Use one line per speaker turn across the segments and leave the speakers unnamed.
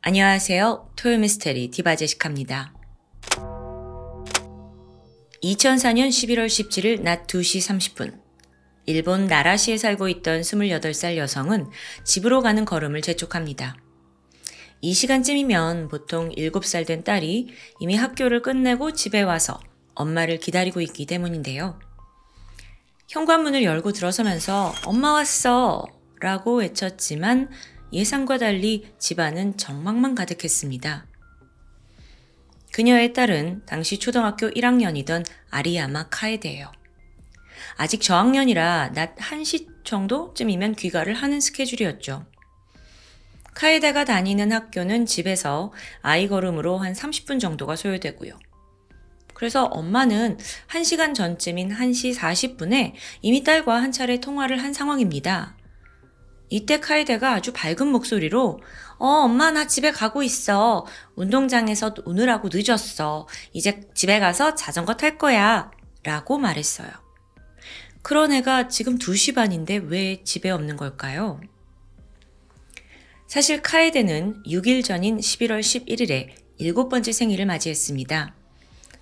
안녕하세요. 토요미스테리 디바제시카입니다. 2004년 11월 17일 낮 2시 30분 일본 나라시에 살고 있던 28살 여성은 집으로 가는 걸음을 재촉합니다. 이 시간쯤이면 보통 7살 된 딸이 이미 학교를 끝내고 집에 와서 엄마를 기다리고 있기 때문인데요. 현관문을 열고 들어서면서 엄마 왔어! 라고 외쳤지만 예상과 달리 집안은 정막만 가득했습니다. 그녀의 딸은 당시 초등학교 1학년이던 아리야마 카에데예요. 아직 저학년이라 낮 1시 정도쯤이면 귀가를 하는 스케줄이었죠. 카에데가 다니는 학교는 집에서 아이 걸음으로 한 30분 정도가 소요되고요. 그래서 엄마는 1시간 전쯤인 1시 40분에 이미 딸과 한 차례 통화를 한 상황입니다. 이때 카에데가 아주 밝은 목소리로 엄마 나 집에 가고 있어. 운동장에서 오느라고 늦었어. 이제 집에 가서 자전거 탈 거야. 라고 말했어요. 그런 애가 지금 2시 반인데 왜 집에 없는 걸까요? 사실 카에데는 6일 전인 11월 11일에 7번째 생일을 맞이했습니다.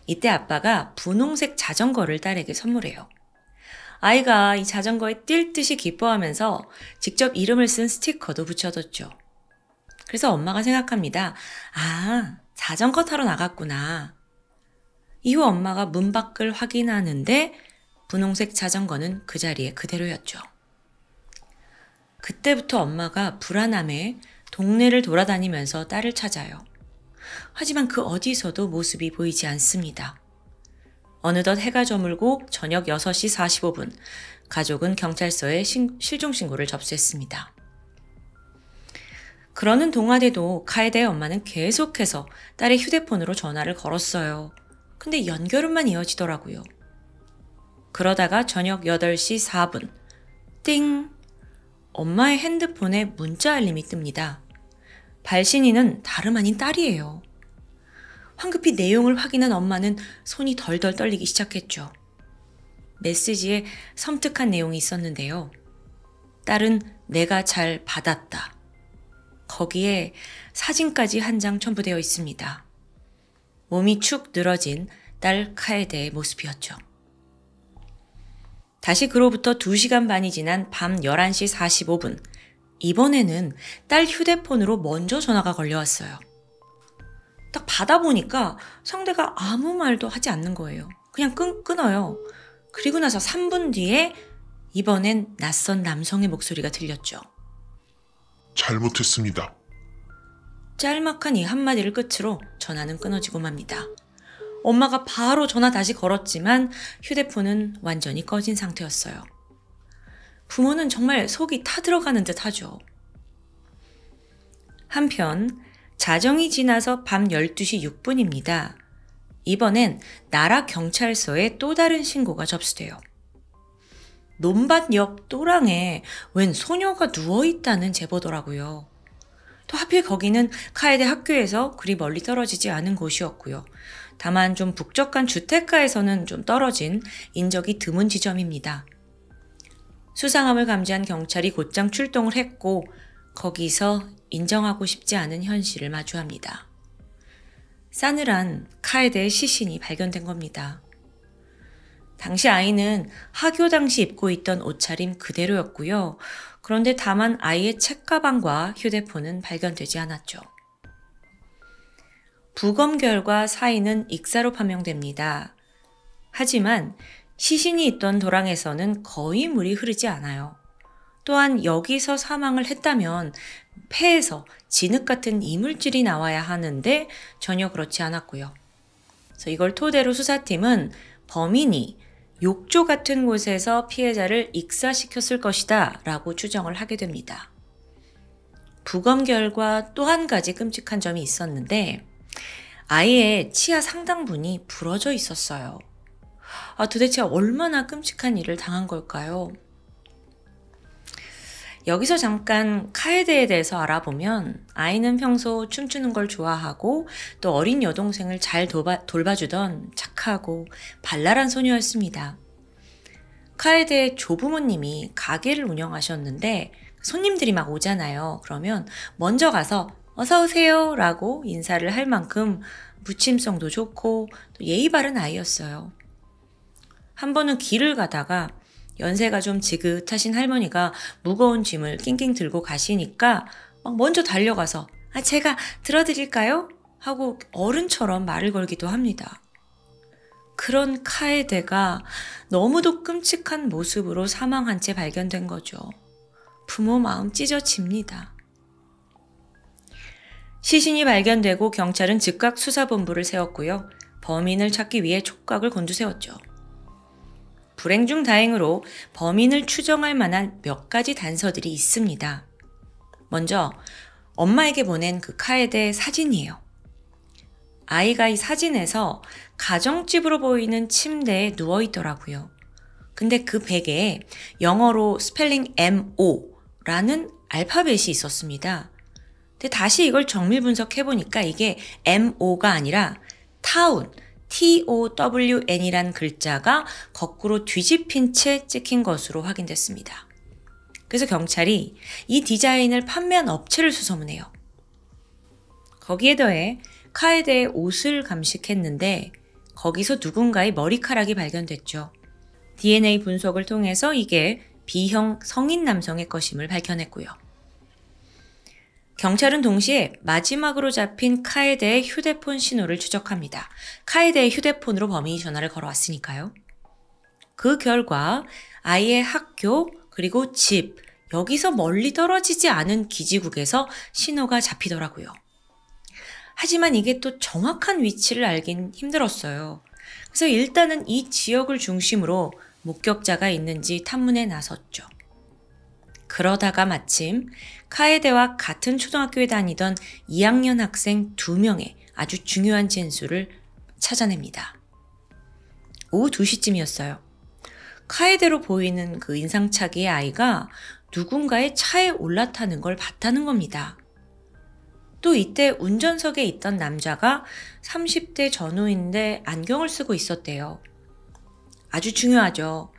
이때 아빠가 분홍색 자전거를 딸에게 선물해요. 아이가 이 자전거에 뛸 듯이 기뻐하면서 직접 이름을 쓴 스티커도 붙여뒀죠. 그래서 엄마가 생각합니다. 아, 자전거 타러 나갔구나. 이후 엄마가 문 밖을 확인하는데 분홍색 자전거는 그 자리에 그대로였죠. 그때부터 엄마가 불안함에 동네를 돌아다니면서 딸을 찾아요. 하지만 그 어디서도 모습이 보이지 않습니다. 어느덧 해가 저물고 저녁 6시 45분, 가족은 경찰서에 실종신고를 접수했습니다. 그러는 동안에도 카에데의 엄마는 계속해서 딸의 휴대폰으로 전화를 걸었어요. 근데 연결음만 이어지더라고요. 그러다가 저녁 8시 4분, 띵! 엄마의 핸드폰에 문자 알림이 뜹니다. 발신인은 다름 아닌 딸이에요. 황급히 내용을 확인한 엄마는 손이 덜덜 떨리기 시작했죠. 메시지에 섬뜩한 내용이 있었는데요. 딸은 내가 잘 받았다. 거기에 사진까지 한 장 첨부되어 있습니다. 몸이 축 늘어진 딸 카에데의 모습이었죠. 다시 그로부터 2시간 반이 지난 밤 11시 45분, 이번에는 딸 휴대폰으로 먼저 전화가 걸려왔어요. 딱 받아보니까 상대가 아무 말도 하지 않는 거예요. 그냥 끊어요. 그리고 나서 3분 뒤에 이번엔 낯선 남성의 목소리가 들렸죠.
잘못했습니다.
짤막한 이 한마디를 끝으로 전화는 끊어지고 맙니다. 엄마가 바로 전화 다시 걸었지만 휴대폰은 완전히 꺼진 상태였어요. 부모는 정말 속이 타들어가는 듯 하죠. 한편 자정이 지나서 밤 12시 6분입니다. 이번엔 나라 경찰서에 또 다른 신고가 접수돼요. 논밭 옆 또랑에 웬 소녀가 누워있다는 제보더라고요. 또 하필 거기는 카에데 학교에서 그리 멀리 떨어지지 않은 곳이었고요. 다만 좀 북적한 주택가에서는 좀 떨어진 인적이 드문 지점입니다. 수상함을 감지한 경찰이 곧장 출동을 했고 거기서 인정하고 싶지 않은 현실을 마주합니다. 싸늘한 카에데의 시신이 발견된 겁니다. 당시 아이는 하교 당시 입고 있던 옷차림 그대로였고요. 그런데 다만 아이의 책가방과 휴대폰은 발견되지 않았죠. 부검 결과 사인은 익사로 판명됩니다. 하지만 시신이 있던 도랑에서는 거의 물이 흐르지 않아요. 또한 여기서 사망을 했다면 폐에서 진흙 같은 이물질이 나와야 하는데 전혀 그렇지 않았고요. 그래서 이걸 토대로 수사팀은 범인이 욕조 같은 곳에서 피해자를 익사시켰을 것이다 라고 추정을 하게 됩니다. 부검 결과 또 한 가지 끔찍한 점이 있었는데 아이의 치아 상당분이 부러져 있었어요. 도대체 얼마나 끔찍한 일을 당한 걸까요? 여기서 잠깐 카에데에 대해서 알아보면 아이는 평소 춤추는 걸 좋아하고 또 어린 여동생을 잘 돌봐주던 착하고 발랄한 소녀였습니다. 카에데의 조부모님이 가게를 운영하셨는데 손님들이 막 오잖아요. 그러면 먼저 가서 어서 오세요 라고 인사를 할 만큼 무침성도 좋고 또 예의 바른 아이였어요. 한 번은 길을 가다가 연세가 좀 지긋하신 할머니가 무거운 짐을 낑낑 들고 가시니까 막 먼저 달려가서 제가 들어드릴까요? 하고 어른처럼 말을 걸기도 합니다. 그런 카에데가 너무도 끔찍한 모습으로 사망한 채 발견된 거죠. 부모 마음 찢어집니다. 시신이 발견되고 경찰은 즉각 수사본부를 세웠고요. 범인을 찾기 위해 촉각을 곤두세웠죠. 불행 중 다행으로 범인을 추정할 만한 몇 가지 단서들이 있습니다. 먼저 엄마에게 보낸 그 카에데 사진이에요. 아이가 이 사진에서 가정집으로 보이는 침대에 누워있더라고요. 근데 그 베개에 영어로 스펠링 MO라는 알파벳이 있었습니다. 근데 다시 이걸 정밀 분석해보니까 이게 MO가 아니라 타운, TOWN이란 글자가 거꾸로 뒤집힌 채 찍힌 것으로 확인됐습니다. 그래서 경찰이 이 디자인을 판매한 업체를 수소문해요. 거기에 더해 카에데의 옷을 감식했는데 거기서 누군가의 머리카락이 발견됐죠. DNA 분석을 통해서 이게 B형 성인 남성의 것임을 밝혀냈고요. 경찰은 동시에 마지막으로 잡힌 카에데의 휴대폰 신호를 추적합니다. 카에데의 휴대폰으로 범인이 전화를 걸어왔으니까요. 그 결과 아이의 학교 그리고 집, 여기서 멀리 떨어지지 않은 기지국에서 신호가 잡히더라고요. 하지만 이게 또 정확한 위치를 알긴 힘들었어요. 그래서 일단은 이 지역을 중심으로 목격자가 있는지 탐문에 나섰죠. 그러다가 마침 카에데와 같은 초등학교에 다니던 2학년 학생 2명의 아주 중요한 진술을 찾아냅니다. 오후 2시쯤이었어요. 카에데로 보이는 그 인상착의의 아이가 누군가의 차에 올라타는 걸 봤다는 겁니다. 또 이때 운전석에 있던 남자가 30대 전후인데 안경을 쓰고 있었대요. 아주 중요하죠.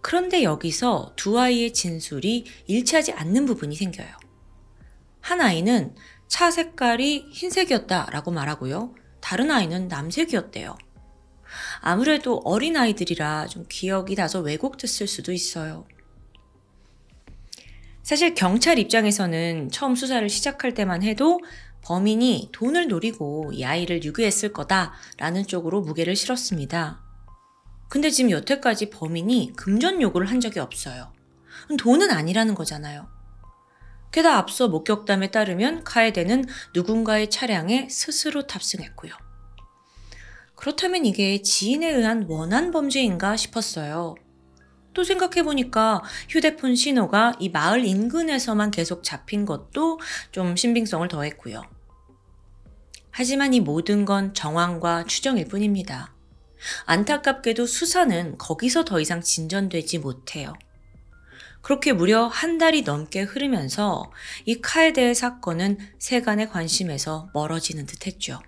그런데 여기서 두 아이의 진술이 일치하지 않는 부분이 생겨요. 한 아이는 차 색깔이 흰색이었다라고 말하고요. 다른 아이는 남색이었대요. 아무래도 어린아이들이라 좀 기억이 다소 왜곡됐을 수도 있어요. 사실 경찰 입장에서는 처음 수사를 시작할 때만 해도 범인이 돈을 노리고 이 아이를 유괴했을 거다라는 쪽으로 무게를 실었습니다. 근데 지금 여태까지 범인이 금전 요구를 한 적이 없어요. 돈은 아니라는 거잖아요. 게다가 앞서 목격담에 따르면 카에데는 누군가의 차량에 스스로 탑승했고요. 그렇다면 이게 지인에 의한 원한 범죄인가 싶었어요. 또 생각해보니까 휴대폰 신호가 이 마을 인근에서만 계속 잡힌 것도 좀 신빙성을 더했고요. 하지만 이 모든 건 정황과 추정일 뿐입니다. 안타깝게도 수사는 거기서 더 이상 진전되지 못해요. 그렇게 무려 한 달이 넘게 흐르면서 이 카에데의 사건은 세간의 관심에서 멀어지는 듯했죠.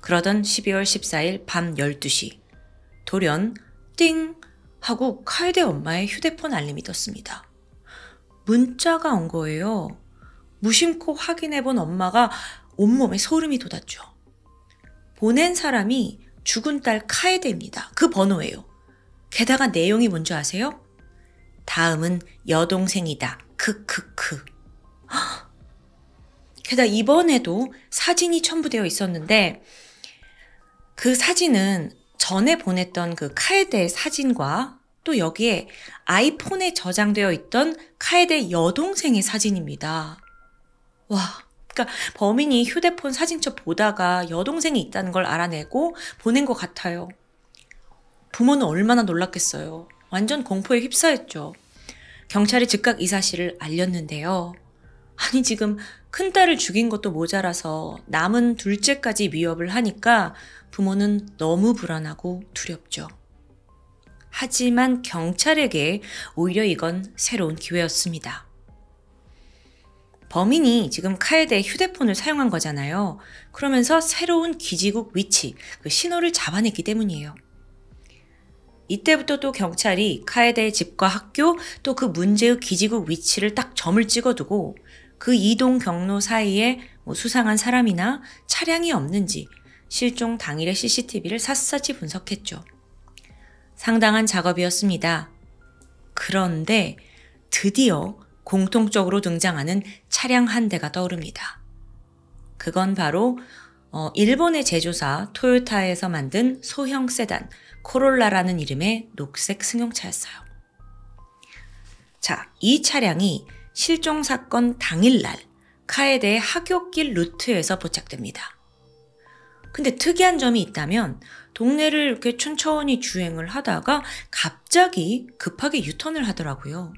그러던 12월 14일 밤 12시 돌연 띵 하고 카에데 엄마의 휴대폰 알림이 떴습니다. 문자가 온 거예요. 무심코 확인해본 엄마가 온몸에 소름이 돋았죠. 보낸 사람이 죽은 딸 카에데입니다. 그 번호예요. 게다가 내용이 뭔지 아세요? 다음은 여동생이다. 크크크. 게다가 이번에도 사진이 첨부되어 있었는데 그 사진은 전에 보냈던 그 카에데의 사진과 또 여기에 아이폰에 저장되어 있던 카에데 여동생의 사진입니다. 와, 그러니까 범인이 휴대폰 사진첩 보다가 여동생이 있다는 걸 알아내고 보낸 것 같아요. 부모는 얼마나 놀랐겠어요. 완전 공포에 휩싸였죠. 경찰이 즉각 이 사실을 알렸는데요. 아니 지금 큰딸을 죽인 것도 모자라서 남은 둘째까지 위협을 하니까 부모는 너무 불안하고 두렵죠. 하지만 경찰에게 오히려 이건 새로운 기회였습니다. 범인이 지금 카에데의 휴대폰을 사용한 거잖아요. 그러면서 새로운 기지국 위치, 그 신호를 잡아냈기 때문이에요. 이때부터 또 경찰이 카에데의 집과 학교 또 그 문제의 기지국 위치를 딱 점을 찍어두고 그 이동 경로 사이에 수상한 사람이나 차량이 없는지 실종 당일의 CCTV를 샅샅이 분석했죠. 상당한 작업이었습니다. 그런데 드디어 공통적으로 등장하는 차량 한 대가 떠오릅니다. 그건 바로 일본의 제조사 토요타에서 만든 소형 세단 코롤라라는 이름의 녹색 승용차였어요. 자, 이 차량이 실종 사건 당일날 카에데의 하굣길 루트에서 포착됩니다. 근데 특이한 점이 있다면 동네를 이렇게 천천히 주행을 하다가 갑자기 급하게 유턴을 하더라고요.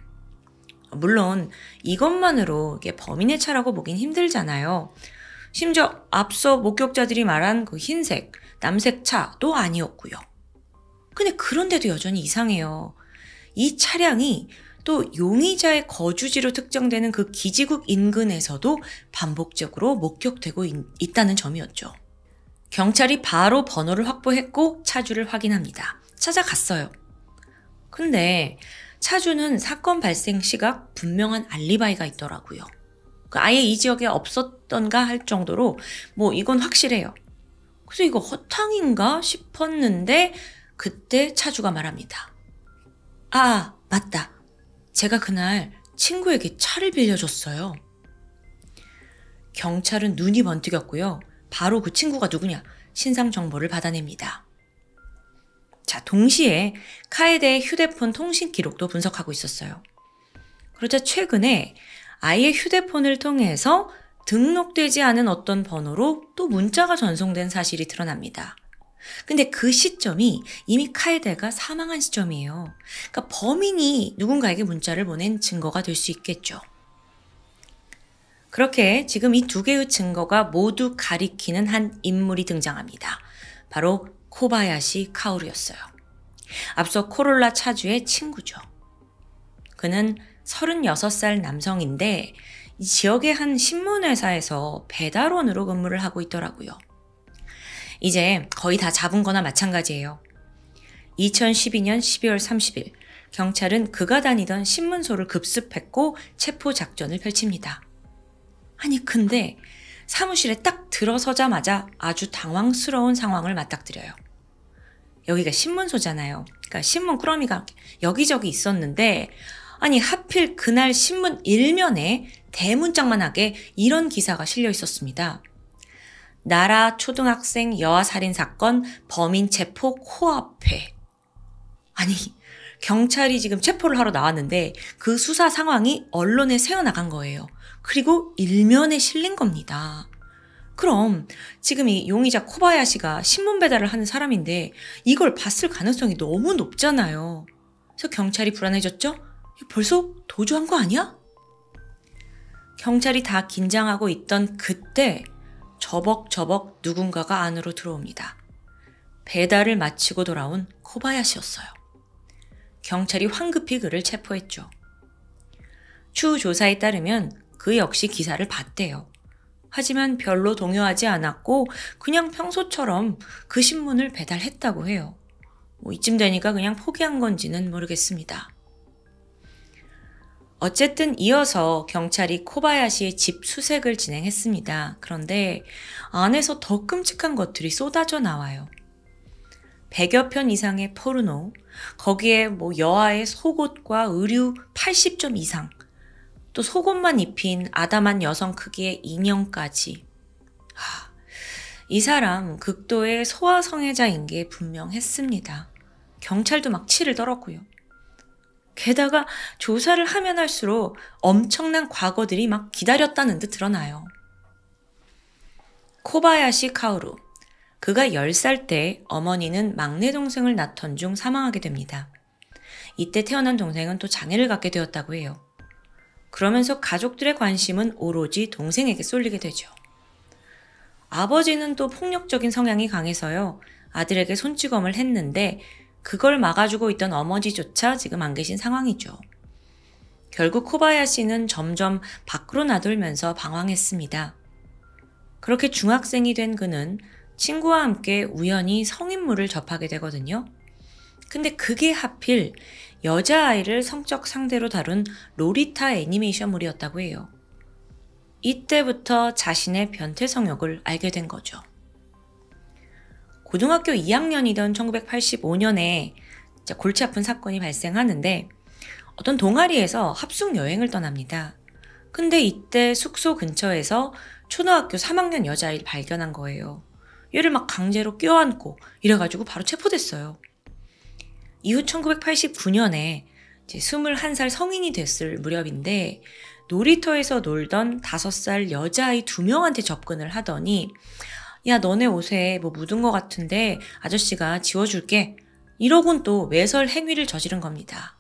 물론 이것만으로 이게 범인의 차라고 보긴 힘들잖아요. 심지어 앞서 목격자들이 말한 그 흰색, 남색 차도 아니었고요. 근데 그런데도 여전히 이상해요. 이 차량이 또 용의자의 거주지로 특정되는 그 기지국 인근에서도 반복적으로 목격되고 있다는 점이었죠. 경찰이 바로 번호를 확보했고 차주를 확인합니다. 찾아갔어요. 근데 차주는 사건 발생 시각 분명한 알리바이가 있더라고요. 아예 이 지역에 없었던가 할 정도로 이건 확실해요. 그래서 이거 허탕인가 싶었는데 그때 차주가 말합니다. 아, 맞다. 제가 그날 친구에게 차를 빌려줬어요. 경찰은 눈이 번뜩였고요. 바로 그 친구가 누구냐 신상 정보를 받아냅니다. 자, 동시에 카에데의 휴대폰 통신 기록도 분석하고 있었어요. 그러자 최근에 아이의 휴대폰을 통해서 등록되지 않은 어떤 번호로 또 문자가 전송된 사실이 드러납니다. 근데 그 시점이 이미 카에데가 사망한 시점이에요. 그러니까 범인이 누군가에게 문자를 보낸 증거가 될 수 있겠죠. 그렇게 지금 이 두 개의 증거가 모두 가리키는 한 인물이 등장합니다. 바로 코바야시 카오루였어요. 앞서 코롤라 차주의 친구죠. 그는 36살 남성인데 이 지역의 한 신문회사에서 배달원으로 근무를 하고 있더라고요. 이제 거의 다 잡은 거나 마찬가지예요. 2012년 12월 30일 경찰은 그가 다니던 신문소를 급습했고 체포 작전을 펼칩니다. 아니 근데 사무실에 딱 들어서자마자 아주 당황스러운 상황을 맞닥뜨려요. 여기가 신문소잖아요. 그러니까 신문 꾸러미가 여기저기 있었는데 아니 하필 그날 신문 일면에 대문짝만하게 이런 기사가 실려 있었습니다. 나라 초등학생 여아 살인 사건 범인 체포 코앞에. 아니 경찰이 지금 체포를 하러 나왔는데 그 수사 상황이 언론에 새어나간 거예요. 그리고 일면에 실린 겁니다. 그럼 지금 이 용의자 코바야시가 신문 배달을 하는 사람인데 이걸 봤을 가능성이 너무 높잖아요. 그래서 경찰이 불안해졌죠? 벌써 도주한 거 아니야? 경찰이 다 긴장하고 있던 그때 저벅저벅 누군가가 안으로 들어옵니다. 배달을 마치고 돌아온 코바야시였어요. 경찰이 황급히 그를 체포했죠. 추후 조사에 따르면 그 역시 기사를 봤대요. 하지만 별로 동요하지 않았고 그냥 평소처럼 그 신문을 배달했다고 해요. 이쯤 되니까 그냥 포기한 건지는 모르겠습니다. 어쨌든 이어서 경찰이 코바야시의 집 수색을 진행했습니다. 그런데 안에서 더 끔찍한 것들이 쏟아져 나와요. 100여 편 이상의 포르노, 거기에 여아의 속옷과 의류 80점 이상, 또 속옷만 입힌 아담한 여성 크기의 인형까지. 이 사람 극도의 소아성애자인 게 분명했습니다. 경찰도 막 치를 떨었고요. 게다가 조사를 하면 할수록 엄청난 과거들이 막 기다렸다는 듯 드러나요. 코바야시 카오루. 그가 10살 때 어머니는 막내 동생을 낳던 중 사망하게 됩니다. 이때 태어난 동생은 또 장애를 갖게 되었다고 해요. 그러면서 가족들의 관심은 오로지 동생에게 쏠리게 되죠. 아버지는 또 폭력적인 성향이 강해서요. 아들에게 손찌검을 했는데 그걸 막아주고 있던 어머니조차 지금 안 계신 상황이죠. 결국 코바야시는 점점 밖으로 나돌면서 방황했습니다. 그렇게 중학생이 된 그는 친구와 함께 우연히 성인물을 접하게 되거든요. 근데 그게 하필 여자아이를 성적 상대로 다룬 로리타 애니메이션물이었다고 해요. 이때부터 자신의 변태 성욕을 알게 된 거죠. 고등학교 2학년이던 1985년에 골치 아픈 사건이 발생하는데 어떤 동아리에서 합숙 여행을 떠납니다. 근데 이때 숙소 근처에서 초등학교 3학년 여자아이를 발견한 거예요. 얘를 막 강제로 껴안고 이래가지고 바로 체포됐어요. 이후 1989년에 이제 21살 성인이 됐을 무렵인데 놀이터에서 놀던 5살 여자아이 2명한테 접근을 하더니 야, 너네 옷에 뭐 묻은 것 같은데 아저씨가 지워줄게. 이러곤 또 외설 행위를 저지른 겁니다.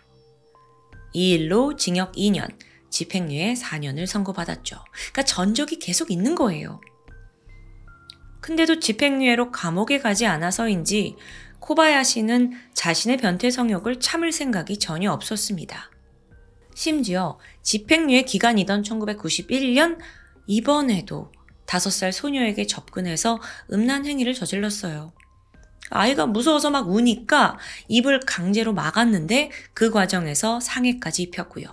이 일로 징역 2년, 집행유예 4년을 선고받았죠. 그러니까 전적이 계속 있는 거예요. 근데도 집행유예로 감옥에 가지 않아서인지 코바야시는 자신의 변태 성욕을 참을 생각이 전혀 없었습니다. 심지어 집행유예 기간이던 1991년 이번에도 5살 소녀에게 접근해서 음란 행위를 저질렀어요. 아이가 무서워서 막 우니까 입을 강제로 막았는데 그 과정에서 상해까지 입혔고요.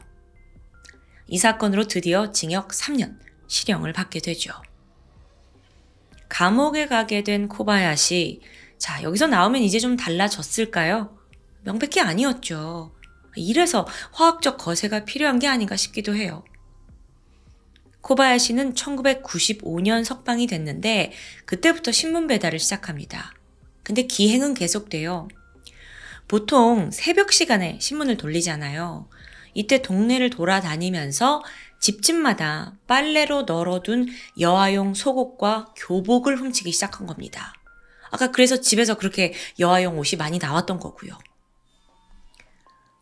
이 사건으로 드디어 징역 3년, 실형을 받게 되죠. 감옥에 가게 된 코바야시, 자, 여기서 나오면 이제 좀 달라졌을까요? 명백히 아니었죠. 이래서 화학적 거세가 필요한 게 아닌가 싶기도 해요. 코바야시는 1995년 석방이 됐는데 그때부터 신문 배달을 시작합니다. 근데 기행은 계속돼요. 보통 새벽 시간에 신문을 돌리잖아요. 이때 동네를 돌아다니면서 집집마다 빨래로 널어둔 여아용 속옷과 교복을 훔치기 시작한 겁니다. 아까 그래서 집에서 그렇게 여아용 옷이 많이 나왔던 거고요.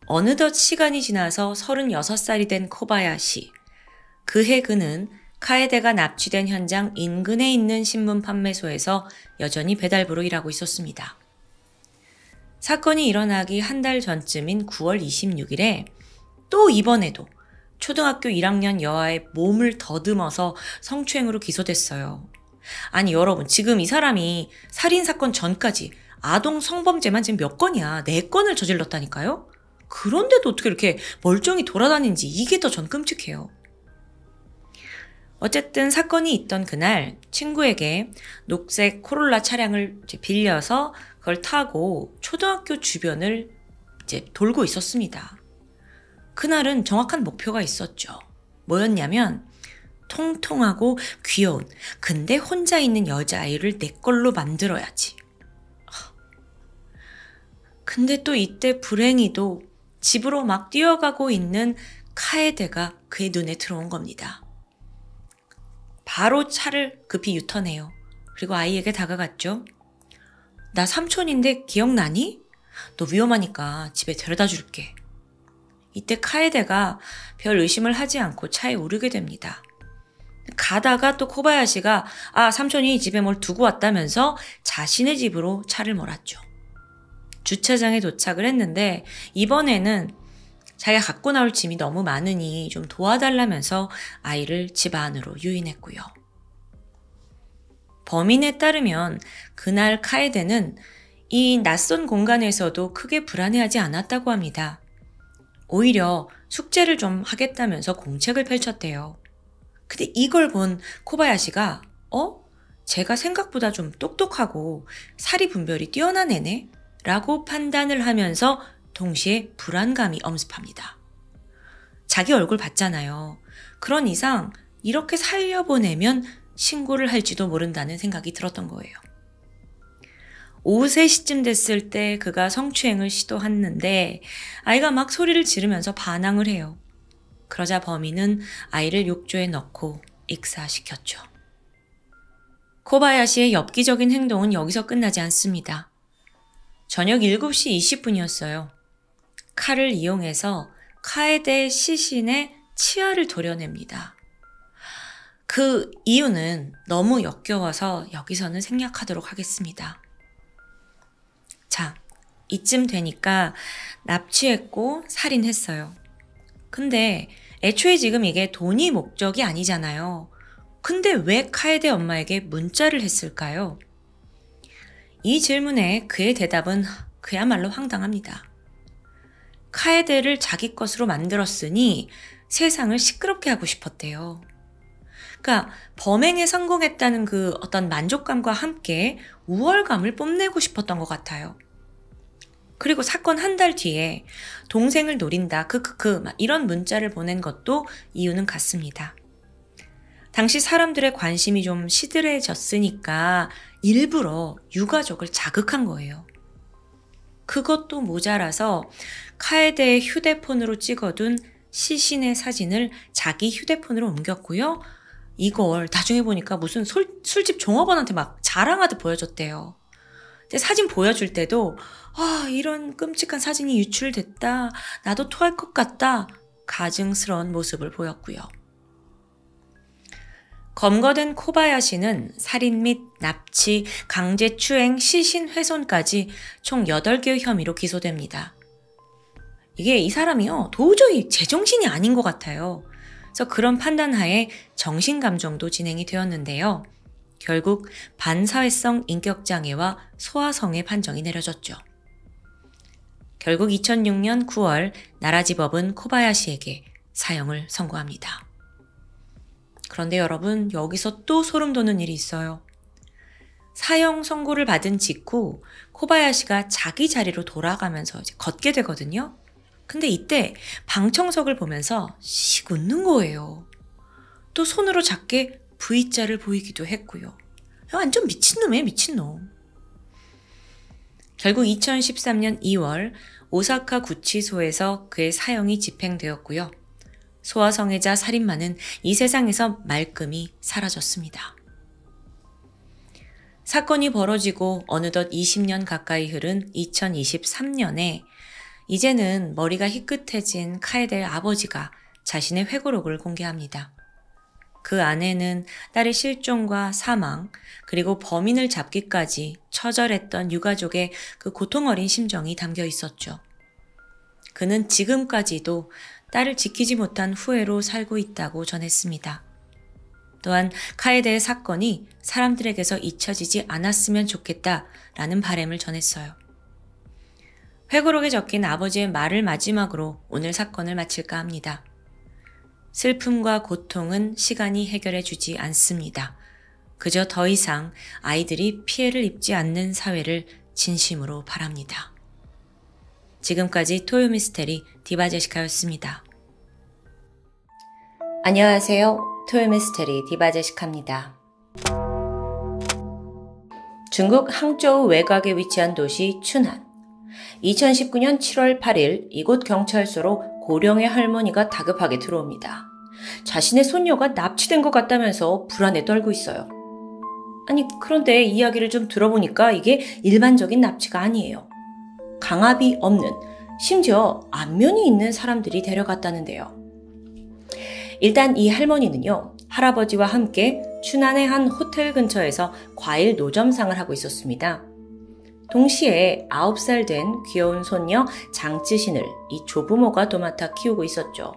어느덧 시간이 지나서 36살이 된 코바야시. 그해 그는 카에데가 납치된 현장 인근에 있는 신문 판매소에서 여전히 배달부로 일하고 있었습니다. 사건이 일어나기 한 달 전쯤인 9월 26일에 또 이번에도 초등학교 1학년 여아의 몸을 더듬어서 성추행으로 기소됐어요. 아니 여러분, 지금 이 사람이 살인사건 전까지 아동 성범죄만 지금 몇 건이야. 4건을 저질렀다니까요? 그런데도 어떻게 이렇게 멀쩡히 돌아다니는지 이게 더 전 끔찍해요. 어쨌든 사건이 있던 그날 친구에게 녹색 코롤라 차량을 빌려서 그걸 타고 초등학교 주변을 이제 돌고 있었습니다. 그날은 정확한 목표가 있었죠. 뭐였냐면 통통하고 귀여운 근데 혼자 있는 여자아이를 내 걸로 만들어야지. 근데 또 이때 불행히도 집으로 막 뛰어가고 있는 카에데가 그의 눈에 들어온 겁니다. 바로 차를 급히 유턴해요. 그리고 아이에게 다가갔죠. 나 삼촌인데 기억나니? 너 위험하니까 집에 데려다 줄게. 이때 카에데가 별 의심을 하지 않고 차에 오르게 됩니다. 가다가 또 코바야시가 삼촌이 집에 뭘 두고 왔다면서 자신의 집으로 차를 몰았죠. 주차장에 도착을 했는데 이번에는 자기가 갖고 나올 짐이 너무 많으니 좀 도와달라면서 아이를 집 안으로 유인했고요. 범인에 따르면 그날 카에데는 이 낯선 공간에서도 크게 불안해하지 않았다고 합니다. 오히려 숙제를 좀 하겠다면서 공책을 펼쳤대요. 근데 이걸 본 코바야시가 제가 생각보다 좀 똑똑하고 사리 분별이 뛰어난 애네? 라고 판단을 하면서 동시에 불안감이 엄습합니다. 자기 얼굴 봤잖아요. 그런 이상 이렇게 살려보내면 신고를 할지도 모른다는 생각이 들었던 거예요. 오후 3시쯤 됐을 때 그가 성추행을 시도했는데 아이가 막 소리를 지르면서 반항을 해요. 그러자 범인은 아이를 욕조에 넣고 익사시켰죠. 코바야시의 엽기적인 행동은 여기서 끝나지 않습니다. 저녁 7시 20분이었어요. 칼을 이용해서 카에데 시신의 치아를 도려냅니다. 그 이유는 너무 역겨워서 여기서는 생략하도록 하겠습니다. 자, 이쯤 되니까 납치했고 살인했어요. 근데 애초에 지금 이게 돈이 목적이 아니잖아요. 근데 왜 카에데 엄마에게 문자를 했을까요? 이 질문에 그의 대답은 그야말로 황당합니다. 카에데를 자기 것으로 만들었으니 세상을 시끄럽게 하고 싶었대요. 그러니까 범행에 성공했다는 그 어떤 만족감과 함께 우월감을 뽐내고 싶었던 것 같아요. 그리고 사건 한 달 뒤에 동생을 노린다, 크크크, 이런 문자를 보낸 것도 이유는 같습니다. 당시 사람들의 관심이 좀 시들해졌으니까 일부러 유가족을 자극한 거예요. 그것도 모자라서 카에데의 휴대폰으로 찍어둔 시신의 사진을 자기 휴대폰으로 옮겼고요. 이걸 나중에 보니까 무슨 술집 종업원한테 막 자랑하듯 보여줬대요. 근데 사진 보여줄 때도 이런 끔찍한 사진이 유출됐다. 나도 토할 것 같다. 가증스러운 모습을 보였고요. 검거된 코바야시는 살인 및 납치, 강제추행, 시신 훼손까지 총 8개의 혐의로 기소됩니다. 이게 이 사람이요, 도저히 제정신이 아닌 것 같아요. 그래서 그런 판단하에 정신감정도 진행이 되었는데요. 결국 반사회성 인격장애와 소아성애 판정이 내려졌죠. 결국 2006년 9월 나라지법은 코바야시에게 사형을 선고합니다. 그런데 여러분, 여기서 또 소름 돋는 일이 있어요. 사형 선고를 받은 직후 코바야시가 자기 자리로 돌아가면서 이제 걷게 되거든요. 근데 이때 방청석을 보면서 씩 웃는 거예요. 또 손으로 작게 V자를 보이기도 했고요. 완전 미친놈이에요, 미친놈. 결국 2013년 2월 오사카 구치소에서 그의 사형이 집행되었고요. 소아성애자 살인마는 이 세상에서 말끔히 사라졌습니다. 사건이 벌어지고 어느덧 20년 가까이 흐른 2023년에 이제는 머리가 희끗해진 카에데의 아버지가 자신의 회고록을 공개합니다. 그 안에는 딸의 실종과 사망, 그리고 범인을 잡기까지 처절했던 유가족의 그 고통 어린 심정이 담겨 있었죠. 그는 지금까지도 딸을 지키지 못한 후회로 살고 있다고 전했습니다. 또한 카에데의 사건이 사람들에게서 잊혀지지 않았으면 좋겠다라는 바람을 전했어요. 회고록에 적힌 아버지의 말을 마지막으로 오늘 사건을 마칠까 합니다. 슬픔과 고통은 시간이 해결해 주지 않습니다. 그저 더 이상 아이들이 피해를 입지 않는 사회를 진심으로 바랍니다. 지금까지 토요미스테리 디바제시카였습니다. 안녕하세요. 토요미스테리 디바제시카입니다. 중국 항저우 외곽에 위치한 도시 춘안. 2019년 7월 8일 이곳 경찰서로 고령의 할머니가 다급하게 들어옵니다. 자신의 손녀가 납치된 것 같다면서 불안에 떨고 있어요. 아니, 그런데 이야기를 좀 들어보니까 이게 일반적인 납치가 아니에요. 강압이 없는, 심지어 안면이 있는 사람들이 데려갔다는데요. 일단 이 할머니는요, 할아버지와 함께 춘안의 한 호텔 근처에서 과일 노점상을 하고 있었습니다. 동시에 9살 된 귀여운 손녀 장쯔신을 이 조부모가 도맡아 키우고 있었죠.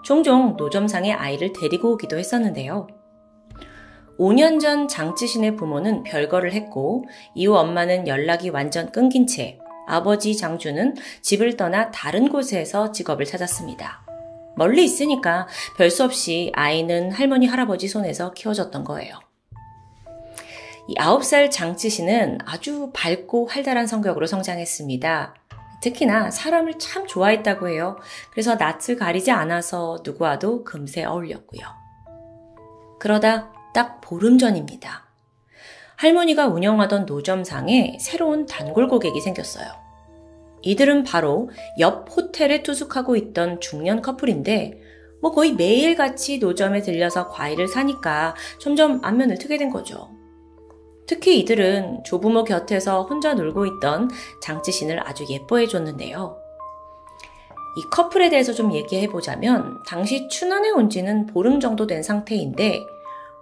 종종 노점상에 아이를 데리고 오기도 했었는데요. 5년 전 장쯔신의 부모는 별거를 했고 이후 엄마는 연락이 완전 끊긴 채 아버지 장주는 집을 떠나 다른 곳에서 직업을 찾았습니다. 멀리 있으니까 별 수 없이 아이는 할머니 할아버지 손에서 키워졌던 거예요. 이 9살 장쯔신은 아주 밝고 활달한 성격으로 성장했습니다. 특히나 사람을 참 좋아했다고 해요. 그래서 낯을 가리지 않아서 누구와도 금세 어울렸고요. 그러다 딱 보름 전입니다. 할머니가 운영하던 노점상에 새로운 단골 고객이 생겼어요. 이들은 바로 옆 호텔에 투숙하고 있던 중년 커플인데 거의 매일같이 노점에 들려서 과일을 사니까 점점 안면을 트게 된 거죠. 특히 이들은 조부모 곁에서 혼자 놀고 있던 장쯔신을 아주 예뻐해 줬는데요. 이 커플에 대해서 좀 얘기해보자면 당시 춘안에 온 지는 보름 정도 된 상태인데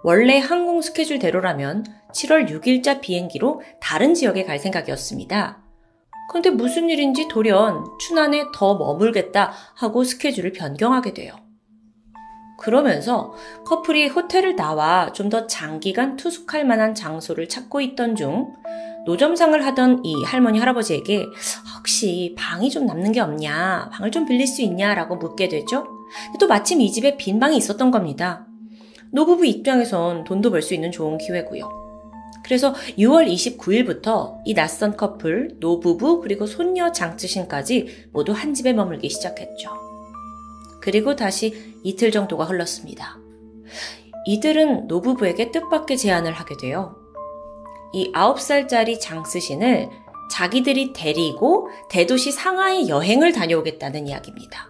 원래 항공 스케줄대로라면 7월 6일자 비행기로 다른 지역에 갈 생각이었습니다. 그런데 무슨 일인지 돌연 춘안에 더 머물겠다 하고 스케줄을 변경하게 돼요. 그러면서 커플이 호텔을 나와 좀 더 장기간 투숙할 만한 장소를 찾고 있던 중 노점상을 하던 이 할머니 할아버지에게 혹시 방이 좀 남는 게 없냐, 방을 좀 빌릴 수 있냐라고 묻게 되죠. 또 마침 이 집에 빈 방이 있었던 겁니다. 노부부 입장에선 돈도 벌 수 있는 좋은 기회고요. 그래서 6월 29일부터 이 낯선 커플, 노부부, 그리고 손녀 장쯔신까지 모두 한 집에 머물기 시작했죠. 그리고 다시 이틀 정도가 흘렀습니다. 이들은 노부부에게 뜻밖의 제안을 하게 돼요. 이 9살짜리 장쓰신을 자기들이 데리고 대도시 상하이 여행을 다녀오겠다는 이야기입니다.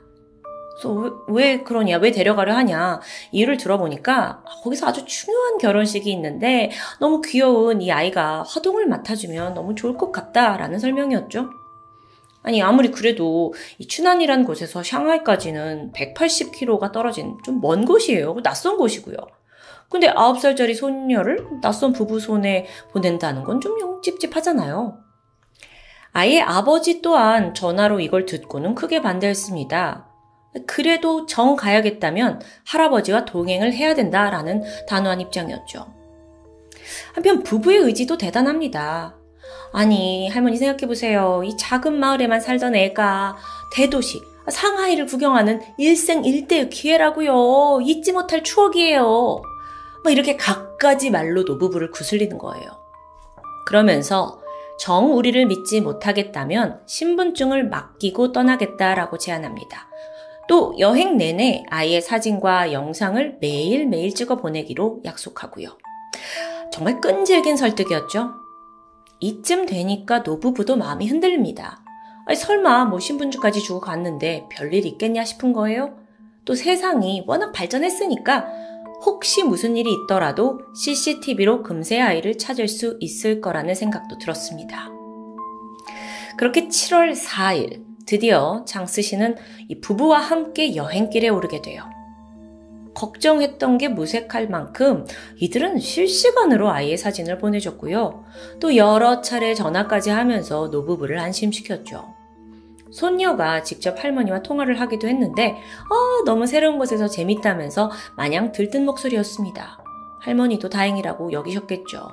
그래서 왜 그러냐, 왜 데려가려 하냐 이유를 들어보니까 거기서 아주 중요한 결혼식이 있는데 너무 귀여운 이 아이가 화동을 맡아주면 너무 좋을 것 같다라는 설명이었죠. 아니 아무리 그래도 이 춘안이라는 곳에서 샹하이까지는 180km가 떨어진 좀 먼 곳이에요. 낯선 곳이고요. 근데 9살짜리 손녀를 낯선 부부 손에 보낸다는 건 좀 영 찝찝하잖아요. 아이의 아버지 또한 전화로 이걸 듣고는 크게 반대했습니다. 그래도 정 가야겠다면 할아버지와 동행을 해야 된다라는 단호한 입장이었죠. 한편 부부의 의지도 대단합니다. 아니 할머니 생각해보세요. 이 작은 마을에만 살던 애가 대도시 상하이를 구경하는 일생일대의 기회라고요. 잊지 못할 추억이에요. 막 이렇게 갖가지 말로 노부부를 구슬리는 거예요. 그러면서 정 우리를 믿지 못하겠다면 신분증을 맡기고 떠나겠다라고 제안합니다. 또 여행 내내 아이의 사진과 영상을 매일매일 찍어 보내기로 약속하고요. 정말 끈질긴 설득이었죠. 이쯤 되니까 노부부도 마음이 흔들립니다. 아니, 설마 뭐 신분증까지 주고 갔는데 별일 있겠냐 싶은 거예요. 또 세상이 워낙 발전했으니까 혹시 무슨 일이 있더라도 CCTV로 금세 아이를 찾을 수 있을 거라는 생각도 들었습니다. 그렇게 7월 4일 드디어 장쓰신은 이 부부와 함께 여행길에 오르게 돼요. 걱정했던 게 무색할 만큼 이들은 실시간으로 아이의 사진을 보내줬고요. 또 여러 차례 전화까지 하면서 노부부를 안심시켰죠. 손녀가 직접 할머니와 통화를 하기도 했는데 너무 새로운 곳에서 재밌다면서 마냥 들뜬 목소리였습니다. 할머니도 다행이라고 여기셨겠죠.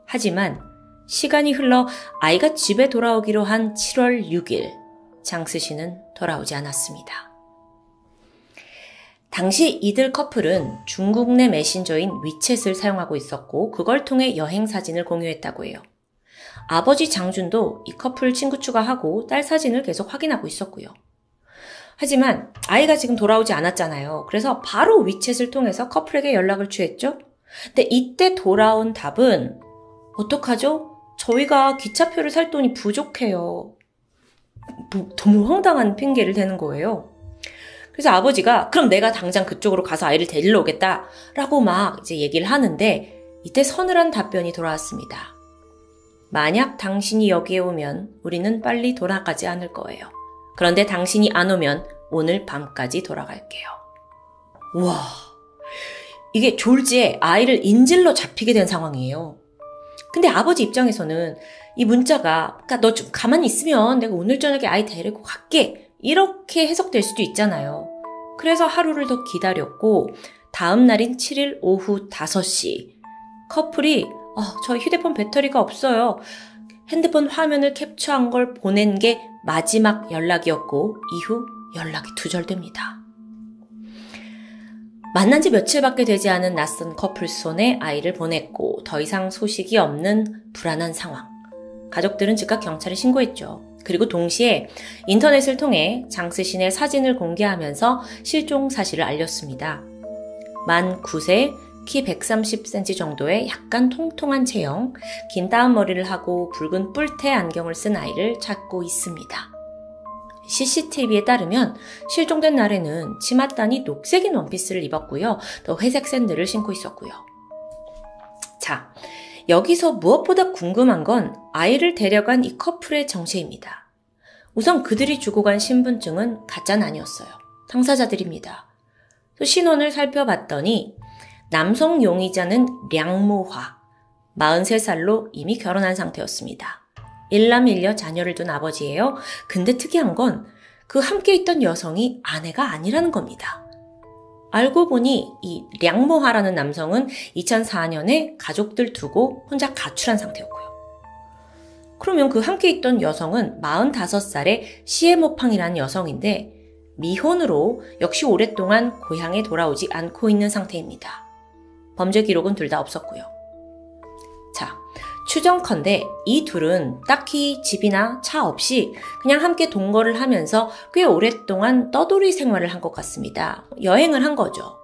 하지만 시간이 흘러 아이가 집에 돌아오기로 한 7월 6일 장쓰신은 돌아오지 않았습니다. 당시 이들 커플은 중국 내 메신저인 위챗을 사용하고 있었고 그걸 통해 여행 사진을 공유했다고 해요. 아버지 장준도 이 커플 친구 추가하고 딸 사진을 계속 확인하고 있었고요. 하지만 아이가 지금 돌아오지 않았잖아요. 그래서 바로 위챗을 통해서 커플에게 연락을 취했죠. 근데 이때 돌아온 답은 어떡하죠? 저희가 기차표를 살 돈이 부족해요. 너무 황당한 핑계를 대는 거예요. 그래서 아버지가 그럼 내가 당장 그쪽으로 가서 아이를 데리러 오겠다 라고 막 이제 얘기를 하는데 이때 서늘한 답변이 돌아왔습니다. 만약 당신이 여기에 오면 우리는 빨리 돌아가지 않을 거예요. 그런데 당신이 안 오면 오늘 밤까지 돌아갈게요. 우와, 이게 졸지에 아이를 인질로 잡히게 된 상황이에요. 근데 아버지 입장에서는 이 문자가 그러니까 너 좀 가만히 있으면 내가 오늘 저녁에 아이 데리고 갈게 이렇게 해석될 수도 있잖아요. 그래서 하루를 더 기다렸고 다음 날인 7일 오후 5시 커플이 저희 휴대폰 배터리가 없어요. 핸드폰 화면을 캡처한 걸 보낸 게 마지막 연락이었고 이후 연락이 두절됩니다. 만난 지 며칠밖에 되지 않은 낯선 커플 손에 아이를 보냈고 더 이상 소식이 없는 불안한 상황. 가족들은 즉각 경찰에 신고했죠. 그리고 동시에 인터넷을 통해 장쓰신의 사진을 공개하면서 실종 사실을 알렸습니다. 만 9세, 키 130cm 정도의 약간 통통한 체형, 긴 따은 머리를 하고 붉은 뿔테 안경을 쓴 아이를 찾고 있습니다. CCTV에 따르면 실종된 날에는 치맛단이 녹색인 원피스를 입었고요. 또 회색 샌들을 신고 있었고요. 자, 여기서 무엇보다 궁금한 건 아이를 데려간 이 커플의 정체입니다. 우선 그들이 주고 간 신분증은 가짜는 아니었어요. 당사자들입니다. 또 신원을 살펴봤더니 남성 용의자는 량모화, 43살로 이미 결혼한 상태였습니다. 일남일녀 자녀를 둔 아버지예요. 근데 특이한 건 그 함께 있던 여성이 아내가 아니라는 겁니다. 알고 보니 이 량모하라는 남성은 2004년에 가족들 두고 혼자 가출한 상태였고요. 그러면 그 함께 있던 여성은 45살의 시에모팡이라는 여성인데 미혼으로 역시 오랫동안 고향에 돌아오지 않고 있는 상태입니다. 범죄 기록은 둘 다 없었고요. 자, 추정컨대 이 둘은 딱히 집이나 차 없이 그냥 함께 동거를 하면서 꽤 오랫동안 떠돌이 생활을 한 것 같습니다. 여행을 한 거죠.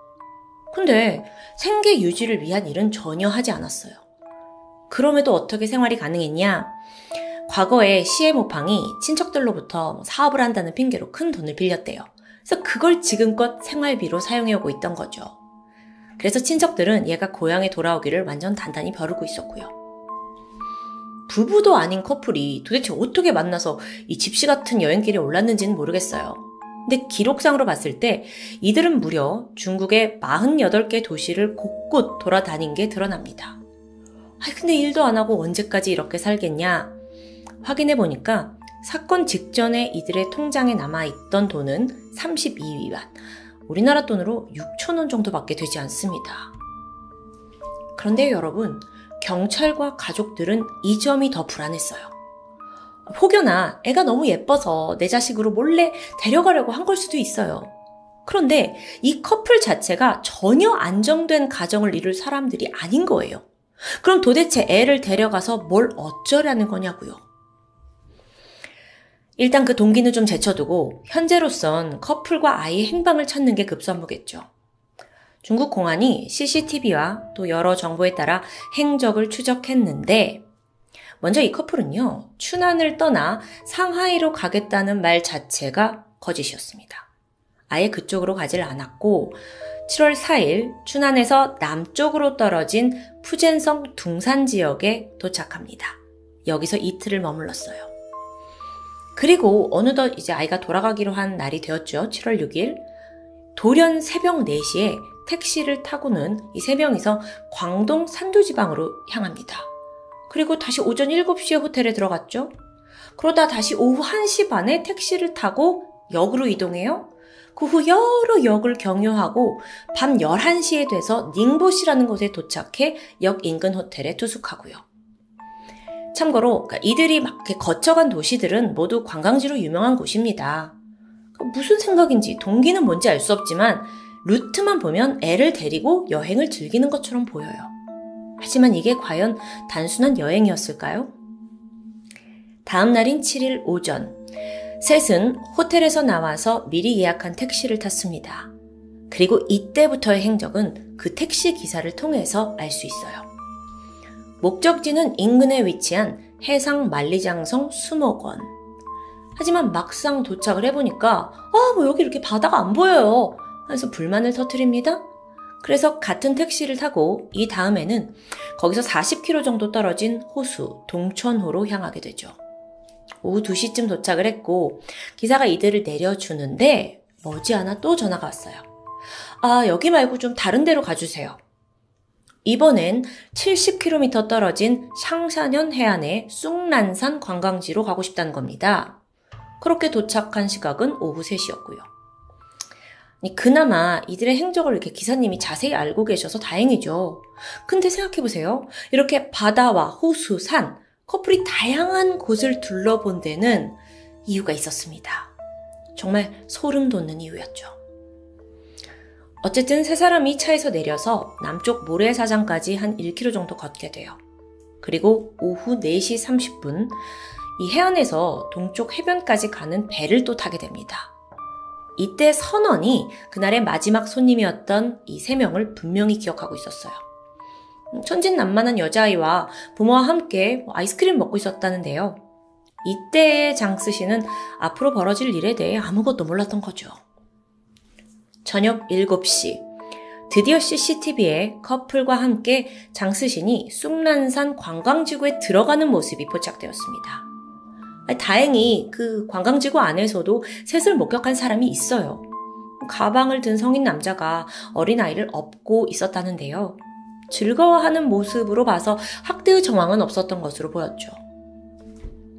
근데 생계 유지를 위한 일은 전혀 하지 않았어요. 그럼에도 어떻게 생활이 가능했냐? 과거에 시에모팡이 친척들로부터 사업을 한다는 핑계로 큰 돈을 빌렸대요. 그래서 그걸 지금껏 생활비로 사용해오고 있던 거죠. 그래서 친척들은 얘가 고향에 돌아오기를 완전 단단히 벼르고 있었고요. 부부도 아닌 커플이 도대체 어떻게 만나서 이 집시 같은 여행길에 올랐는지는 모르겠어요. 근데 기록상으로 봤을 때 이들은 무려 중국의 48개 도시를 곳곳 돌아다닌 게 드러납니다. 근데 일도 안 하고 언제까지 이렇게 살겠냐? 확인해보니까 사건 직전에 이들의 통장에 남아있던 돈은 32위안, 우리나라 돈으로 6,000원 정도밖에 되지 않습니다. 그런데 여러분, 경찰과 가족들은 이 점이 더 불안했어요. 혹여나 애가 너무 예뻐서 내 자식으로 몰래 데려가려고 한 걸 수도 있어요. 그런데 이 커플 자체가 전혀 안정된 가정을 이룰 사람들이 아닌 거예요. 그럼 도대체 애를 데려가서 뭘 어쩌라는 거냐고요. 일단 그 동기는 좀 제쳐두고 현재로선 커플과 아이의 행방을 찾는 게 급선무겠죠. 중국 공안이 CCTV와 또 여러 정보에 따라 행적을 추적했는데 먼저 이 커플은요, 춘안을 떠나 상하이로 가겠다는 말 자체가 거짓이었습니다. 아예 그쪽으로 가질 않았고 7월 4일 춘안에서 남쪽으로 떨어진 푸젠성 둥산 지역에 도착합니다. 여기서 이틀을 머물렀어요. 그리고 어느덧 이제 아이가 돌아가기로 한 날이 되었죠. 7월 6일. 돌연 새벽 4시에 택시를 타고는 이 세 명이서 광동 산두지방으로 향합니다. 그리고 다시 오전 7시에 호텔에 들어갔죠. 그러다 다시 오후 1시 반에 택시를 타고 역으로 이동해요. 그 후 여러 역을 경유하고 밤 11시에 돼서 닝보시라는 곳에 도착해 역 인근 호텔에 투숙하고요. 참고로 이들이 막 이렇게 거쳐간 도시들은 모두 관광지로 유명한 곳입니다. 무슨 생각인지 동기는 뭔지 알 수 없지만 루트만 보면 애를 데리고 여행을 즐기는 것처럼 보여요. 하지만 이게 과연 단순한 여행이었을까요? 다음 날인 7일 오전, 셋은 호텔에서 나와서 미리 예약한 택시를 탔습니다. 그리고 이때부터의 행적은 그 택시 기사를 통해서 알 수 있어요. 목적지는 인근에 위치한 해상 만리장성 수목원. 하지만 막상 도착을 해보니까 여기 이렇게 바다가 안 보여요. 그래서 불만을 터뜨립니다. 그래서 같은 택시를 타고 이 다음에는 거기서 40km 정도 떨어진 호수 동천호로 향하게 되죠. 오후 2시쯤 도착을 했고 기사가 이들을 내려주는데 머지않아 또 전화가 왔어요. 여기 말고 좀 다른 데로 가주세요. 이번엔 70km 떨어진 샹샤년 해안의 쑥란산 관광지로 가고 싶다는 겁니다. 그렇게 도착한 시각은 오후 3시였고요. 그나마 이들의 행적을 이렇게 기사님이 자세히 알고 계셔서 다행이죠. 근데 생각해보세요. 이렇게 바다와 호수, 산, 커플이 다양한 곳을 둘러본 데는 이유가 있었습니다. 정말 소름 돋는 이유였죠. 어쨌든 세 사람이 차에서 내려서 남쪽 모래사장까지 한 1km 정도 걷게 돼요. 그리고 오후 4시 30분 이 해안에서 동쪽 해변까지 가는 배를 또 타게 됩니다. 이때 선원이 그날의 마지막 손님이었던 이 세 명을 분명히 기억하고 있었어요. 천진난만한 여자아이와 부모와 함께 아이스크림 먹고 있었다는데요. 이때의 장스 씨는 앞으로 벌어질 일에 대해 아무것도 몰랐던 거죠. 저녁 7시, 드디어 CCTV에 커플과 함께 장스신이 쑥란산 관광지구에 들어가는 모습이 포착되었습니다. 다행히 그 관광지구 안에서도 셋을 목격한 사람이 있어요. 가방을 든 성인 남자가 어린아이를 업고 있었다는데요. 즐거워하는 모습으로 봐서 학대의 정황은 없었던 것으로 보였죠.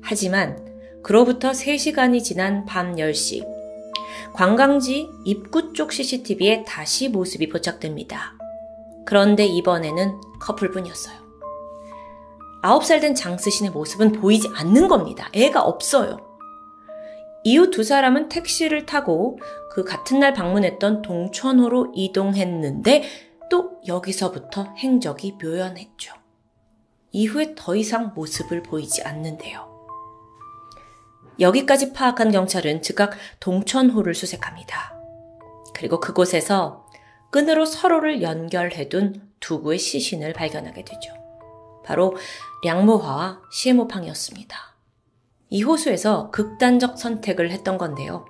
하지만 그로부터 3시간이 지난 밤 10시, 관광지 입구 쪽 CCTV에 다시 모습이 포착됩니다. 그런데 이번에는 커플뿐이었어요. 9살 된 장스신의 모습은 보이지 않는 겁니다. 애가 없어요. 이후 두 사람은 택시를 타고 그 같은 날 방문했던 동천호로 이동했는데 또 여기서부터 행적이 묘연했죠. 이후에 더 이상 모습을 보이지 않는데요. 여기까지 파악한 경찰은 즉각 동천호를 수색합니다. 그리고 그곳에서 끈으로 서로를 연결해둔 두 구의 시신을 발견하게 되죠. 바로 량모화와 시에모팡이었습니다. 이 호수에서 극단적 선택을 했던 건데요.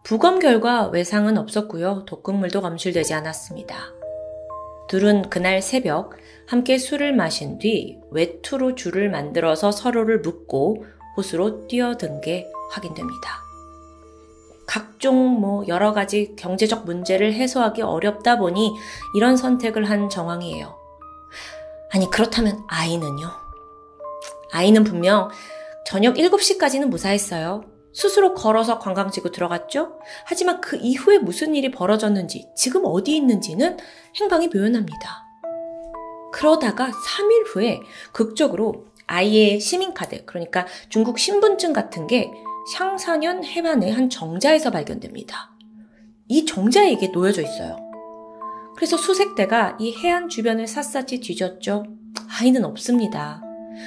부검 결과 외상은 없었고요. 독극물도 검출되지 않았습니다. 둘은 그날 새벽 함께 술을 마신 뒤 외투로 줄을 만들어서 서로를 묶고 호수로 뛰어든 게 확인됩니다. 각종 여러 가지 경제적 문제를 해소하기 어렵다 보니 이런 선택을 한 정황이에요. 아니 그렇다면 아이는요? 아이는 분명 저녁 7시까지는 무사했어요. 스스로 걸어서 관광지구 들어갔죠? 하지만 그 이후에 무슨 일이 벌어졌는지, 지금 어디 있는지는 행방이 묘연합니다. 그러다가 3일 후에 극적으로 아이의 시민카드, 그러니까 중국 신분증 같은 게 샹사년 해안의 한 정자에서 발견됩니다. 이 정자에 이게 놓여져 있어요. 그래서 수색대가 이 해안 주변을 샅샅이 뒤졌죠. 아이는 없습니다.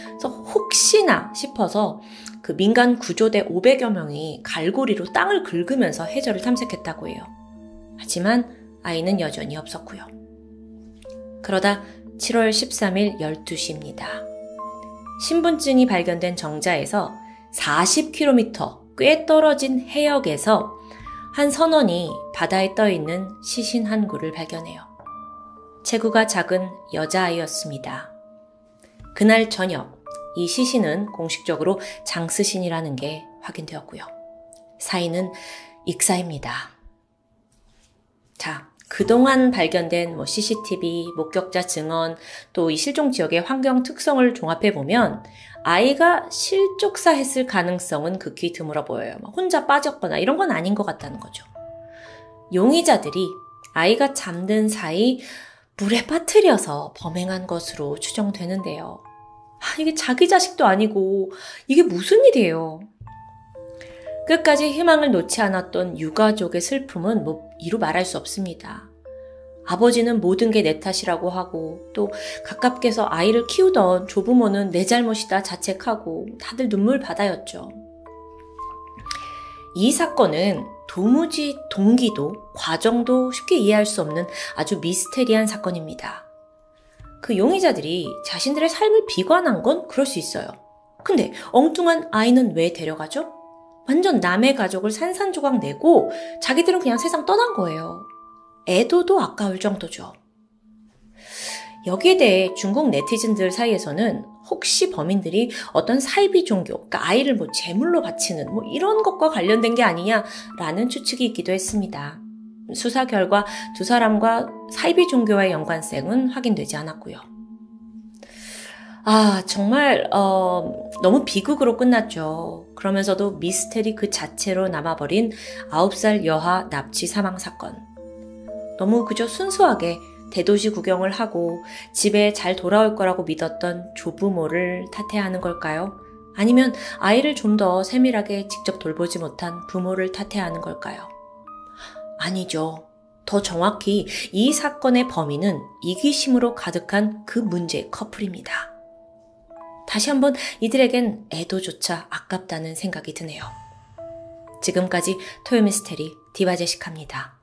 그래서 혹시나 싶어서 그 민간 구조대 500여 명이 갈고리로 땅을 긁으면서 해저를 탐색했다고 해요. 하지만 아이는 여전히 없었고요. 그러다 7월 13일 12시입니다. 신분증이 발견된 정자에서 40km 꽤 떨어진 해역에서 한 선원이 바다에 떠있는 시신 한 구를 발견해요. 체구가 작은 여자아이였습니다. 그날 저녁 이 시신은 공식적으로 장스신이라는 게 확인되었고요. 사인은 익사입니다. 자, 그동안 발견된 CCTV, 목격자 증언, 또 이 실종 지역의 환경 특성을 종합해보면 아이가 실족사했을 가능성은 극히 드물어 보여요. 혼자 빠졌거나 이런 건 아닌 것 같다는 거죠. 용의자들이 아이가 잠든 사이 물에 빠뜨려서 범행한 것으로 추정되는데요. 이게 자기 자식도 아니고 이게 무슨 일이에요. 끝까지 희망을 놓지 않았던 유가족의 슬픔은 이루 말할 수 없습니다. 아버지는 모든 게 내 탓이라고 하고 또 가깝게서 아이를 키우던 조부모는 내 잘못이다 자책하고 다들 눈물 바다였죠. 이 사건은 도무지 동기도 과정도 쉽게 이해할 수 없는 아주 미스테리한 사건입니다. 그 용의자들이 자신들의 삶을 비관한 건 그럴 수 있어요. 근데 엉뚱한 아이는 왜 데려가죠? 완전 남의 가족을 산산조각 내고 자기들은 그냥 세상 떠난 거예요. 애도도 아까울 정도죠. 여기에 대해 중국 네티즌들 사이에서는 혹시 범인들이 어떤 사이비 종교, 그러니까 아이를 제물로 바치는 이런 것과 관련된 게 아니냐라는 추측이 있기도 했습니다. 수사 결과 두 사람과 사이비 종교와의 연관성은 확인되지 않았고요. 정말 너무 비극으로 끝났죠. 그러면서도 미스테리 그 자체로 남아버린 9살 여하 납치 사망 사건. 너무 그저 순수하게 대도시 구경을 하고 집에 잘 돌아올 거라고 믿었던 조부모를 탓해야 하는 걸까요? 아니면 아이를 좀 더 세밀하게 직접 돌보지 못한 부모를 탓해야 하는 걸까요? 아니죠. 더 정확히 이 사건의 범인은 이기심으로 가득한 그 문제의 커플입니다. 다시 한번 이들에겐 애도조차 아깝다는 생각이 드네요. 지금까지 토요미스테리 디바제시카입니다.